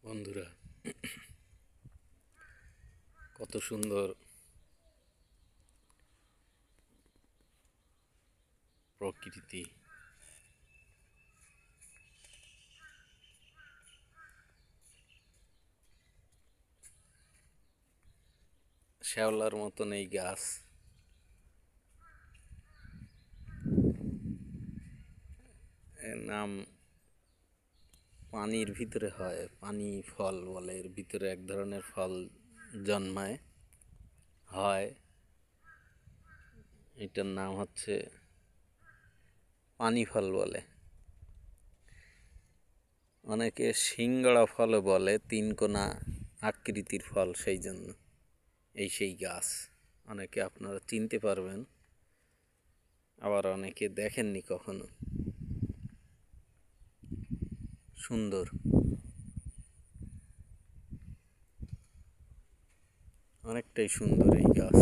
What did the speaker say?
বন্ধুরা, কত সুন্দর প্রকৃতি। শ্যাওলার মতন এই গাছ, এর নাম পানির ভিতরে হয়, পানি ফল বলে। এর ভিতরে এক ধরনের ফল জন্মায় হয়, এটার নাম হচ্ছে পানি ফল বলে। অনেকে সিঙ্গড়া ফলও বলে, তিন কোনা আকৃতির ফল, সেই জন্য সেই গাছ। অনেকে আপনারা চিনতে পারবেন, আবার অনেকে দেখেননি কখনো। সুন্দর, অনেকটাই সুন্দর এই গাছ।